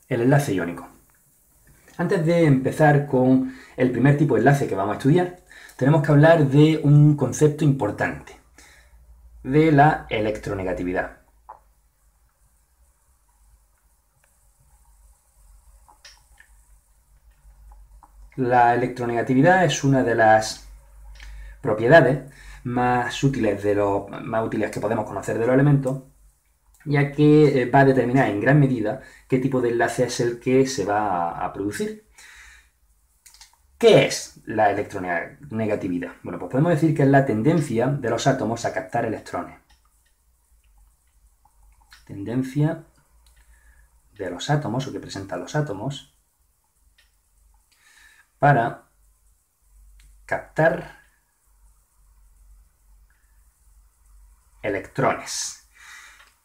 El enlace iónico. Antes de empezar con el primer tipo de enlace que vamos a estudiar, tenemos que hablar de un concepto importante, de la electronegatividad. La electronegatividad es una de las propiedades más útiles que podemos conocer de los elementos, ya que va a determinar en gran medida qué tipo de enlace es el que se va a producir. ¿Qué es la electronegatividad? Bueno, pues podemos decir que es la tendencia de los átomos a captar electrones. Tendencia de los átomos, o que presentan los átomos, para captar electrones.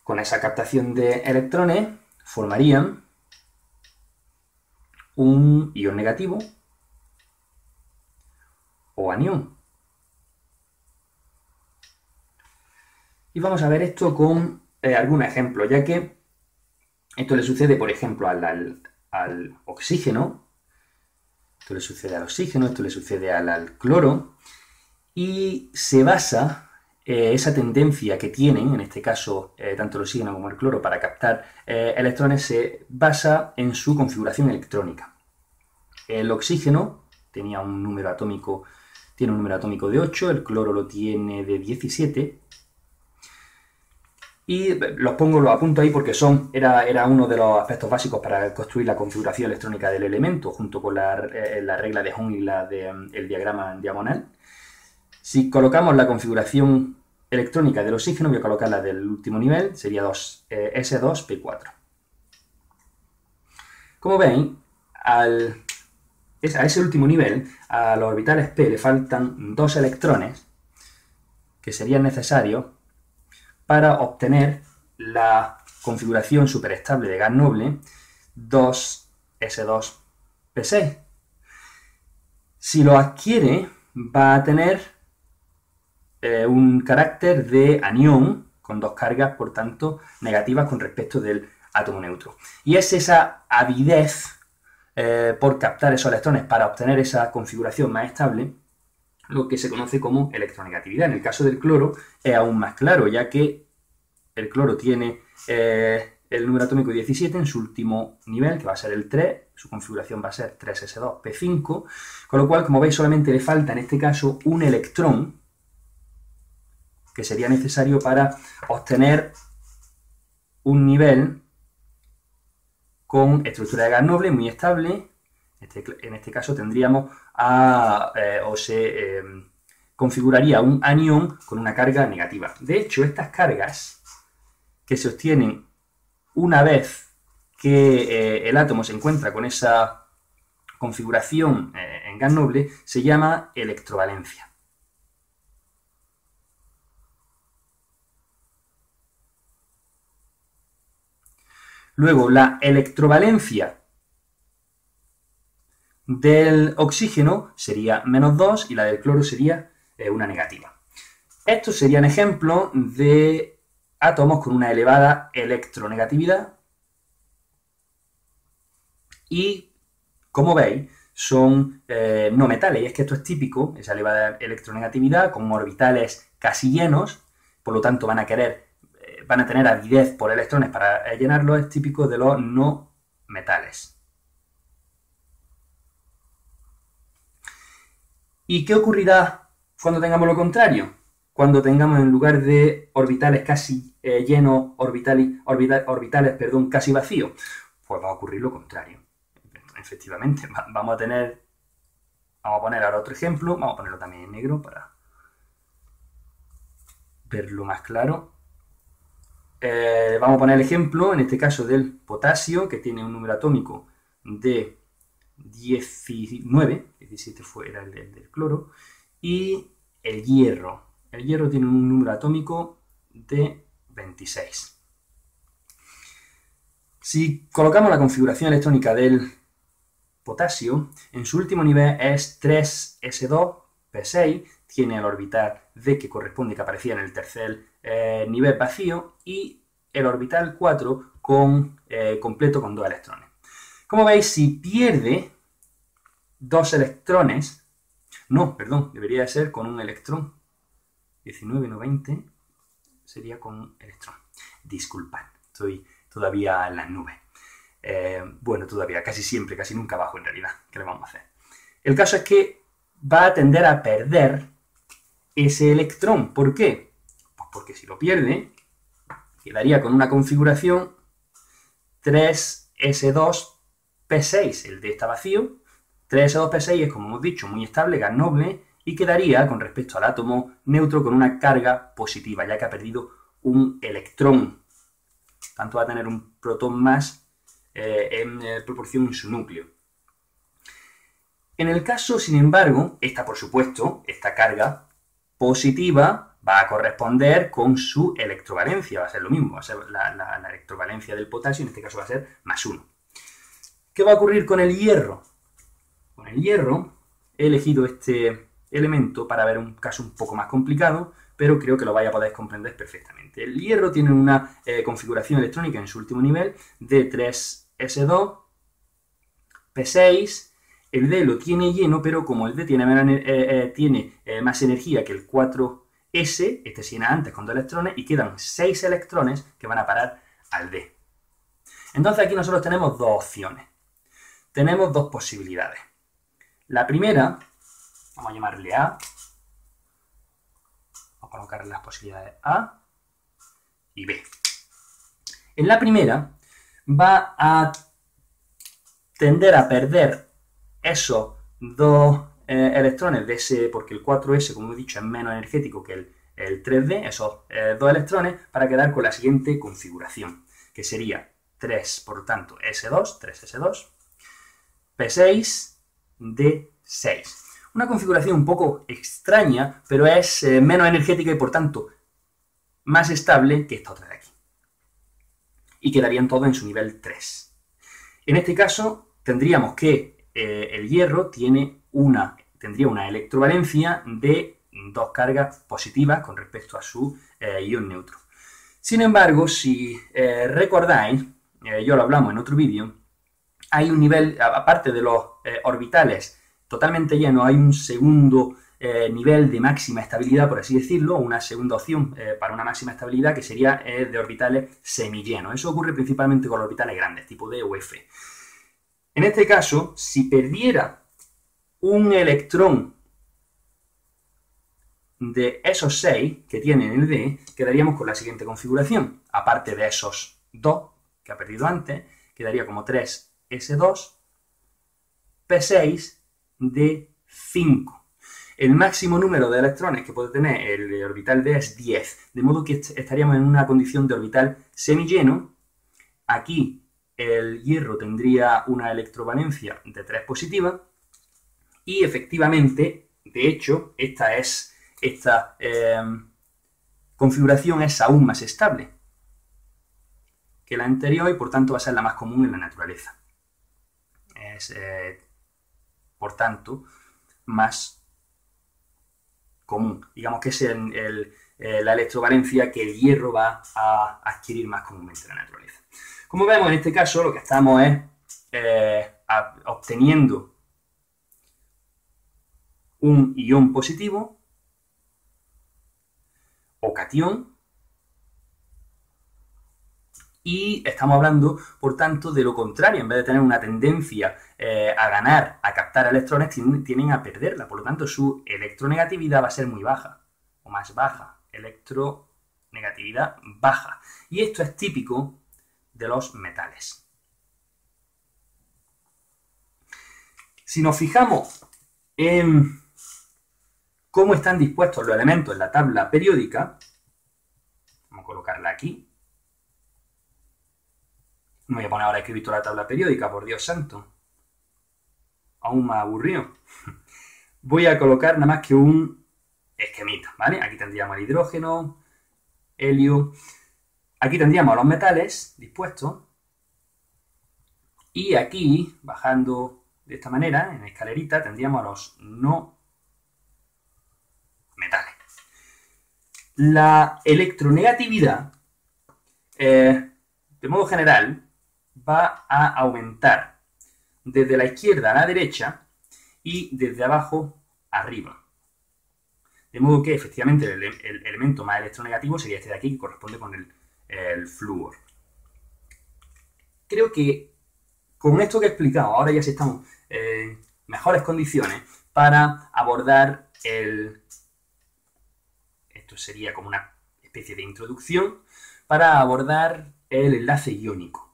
Con esa captación de electrones formarían un ion negativo o anión. Y vamos a ver esto con algún ejemplo, ya que esto le sucede, por ejemplo, al oxígeno, esto le sucede al oxígeno, esto le sucede al cloro, y se basa esa tendencia que tienen, en este caso tanto el oxígeno como el cloro, para captar electrones, se basa en su configuración electrónica. El oxígeno tenía un número atómico, tiene un número atómico de 8, el cloro lo tiene de 17, y los apunto ahí porque era uno de los aspectos básicos para construir la configuración electrónica del elemento, junto con la regla de Hom y la del diagrama diagonal. Si colocamos la configuración electrónica del oxígeno, voy a colocar la del último nivel, sería S2P4. Como veis, a ese último nivel, a los orbitales P le faltan 2 electrones que serían necesarios para obtener la configuración superestable de gas noble 2S2P6. Si lo adquiere, va a tener un carácter de anión con 2 cargas, por tanto, negativas con respecto del átomo neutro. Y es esa avidez por captar esos electrones para obtener esa configuración más estable lo que se conoce como electronegatividad. En el caso del cloro es aún más claro, ya que el cloro tiene el número atómico 17 en su último nivel, que va a ser el 3, su configuración va a ser 3s2p5, con lo cual, como veis, solamente le falta en este caso un electrón que sería necesario para obtener un nivel con estructura de gas noble muy estable. En este caso tendríamos se configuraría un anión con una carga negativa. De hecho, estas cargas que se obtienen una vez que el átomo se encuentra con esa configuración en gas noble se llama electrovalencia. Luego, la electrovalencia del oxígeno sería -2 y la del cloro sería una negativa. Estos serían ejemplos de átomos con una elevada electronegatividad y, como veis, son no metales, y es que esto es típico, esa elevada electronegatividad, con orbitales casi llenos, por lo tanto van a tener avidez por electrones para llenarlo, es típico de los no metales. ¿Y qué ocurrirá cuando tengamos lo contrario? Cuando tengamos, en lugar de orbitales casi llenos, orbitales casi vacíos, pues va a ocurrir lo contrario. Efectivamente, vamos a poner ahora otro ejemplo, vamos a ponerlo también en negro para verlo más claro. Vamos a poner el ejemplo, en este caso, del potasio, que tiene un número atómico de 19, 17 era el del cloro, y el hierro. El hierro tiene un número atómico de 26. Si colocamos la configuración electrónica del potasio, en su último nivel es 3s2p6, tiene el orbital D que corresponde, que aparecía en el tercer nivel vacío, y el orbital 4 completo con 2 electrones. Como veis, si pierde 2 electrones, no, perdón, debería ser con un electrón. 19, no 20, sería con un electrón. Disculpad, estoy todavía en las nubes. Bueno, todavía, casi siempre, casi nunca bajo en realidad. ¿Qué le vamos a hacer? El caso es que va a tender a perder ese electrón. ¿Por qué? Pues porque si lo pierde, quedaría con una configuración 3s2p6. El D está vacío. 3s2p6 es, como hemos dicho, muy estable, gas noble, y quedaría, con respecto al átomo neutro, con una carga positiva, ya que ha perdido un electrón. Tanto va a tener un protón más en proporción en su núcleo. En el caso, sin embargo, por supuesto, esta carga positiva va a corresponder con su electrovalencia, va a ser lo mismo, va a ser la electrovalencia del potasio, en este caso va a ser +1. ¿Qué va a ocurrir con el hierro? Con el hierro he elegido este elemento para ver un caso un poco más complicado, pero creo que lo vais a poder comprender perfectamente. El hierro tiene una configuración electrónica en su último nivel de 3s2p6. El D lo tiene lleno, pero como el D tiene más energía que el 4s, este se llena antes con 2 electrones y quedan 6 electrones que van a parar al D. Entonces aquí nosotros tenemos dos opciones. Tenemos dos posibilidades. La primera, vamos a llamarle A. Vamos a colocar las posibilidades A y B. En la primera va a tender a perder esos 2 electrones de ese, porque el 4s, como he dicho, es menos energético que el 3d, esos 2 electrones, para quedar con la siguiente configuración, que sería 3, por tanto, s2, 3s2, p6, d6. Una configuración un poco extraña, pero es menos energética y, por tanto, más estable que esta otra de aquí. Y quedarían todos en su nivel 3. En este caso, tendríamos que el hierro tendría una electrovalencia de 2 cargas positivas con respecto a su ion neutro. Sin embargo, si recordáis, yo lo hablamos en otro vídeo, hay un nivel, aparte de los orbitales totalmente llenos, hay un segundo nivel de máxima estabilidad, por así decirlo, una segunda opción para una máxima estabilidad, que sería de orbitales semillenos. Eso ocurre principalmente con los orbitales grandes, tipo D o F. En este caso, si perdiera un electrón de esos 6 que tiene en el D, quedaríamos con la siguiente configuración. Aparte de esos 2 que ha perdido antes, quedaría como 3s2, p6, d5. El máximo número de electrones que puede tener el orbital D es 10, de modo que estaríamos en una condición de orbital semilleno. Aquí el hierro tendría una electrovalencia de 3 positiva y efectivamente, de hecho, esta configuración es aún más estable que la anterior y por tanto va a ser la más común en la naturaleza. Es, por tanto, más común. Digamos que es la electrovalencia que el hierro va a adquirir más comúnmente en la naturaleza. Como vemos, en este caso lo que estamos es obteniendo un ion positivo o catión, y estamos hablando, por tanto, de lo contrario. En vez de tener una tendencia a ganar, a captar electrones, tienen a perderla. Por lo tanto, su electronegatividad va a ser muy baja, o más baja. Electronegatividad baja. Y esto es típico de los metales. Si nos fijamos en cómo están dispuestos los elementos en la tabla periódica, vamos a colocarla aquí. No voy a poner ahora a escribir toda la tabla periódica, por Dios santo. Aún más aburrido. Voy a colocar nada más que un esquemita, ¿vale? Aquí tendríamos el hidrógeno, helio. Aquí tendríamos los metales dispuestos. Y aquí, bajando de esta manera, en escalerita, tendríamos los no metales. La electronegatividad, de modo general, va a aumentar desde la izquierda a la derecha y desde abajo arriba. De modo que, efectivamente, el elemento más electronegativo sería este de aquí, que corresponde con el flúor. Creo que con esto que he explicado, ahora ya sí estamos en mejores condiciones para abordar esto sería como una especie de introducción, para abordar el enlace iónico.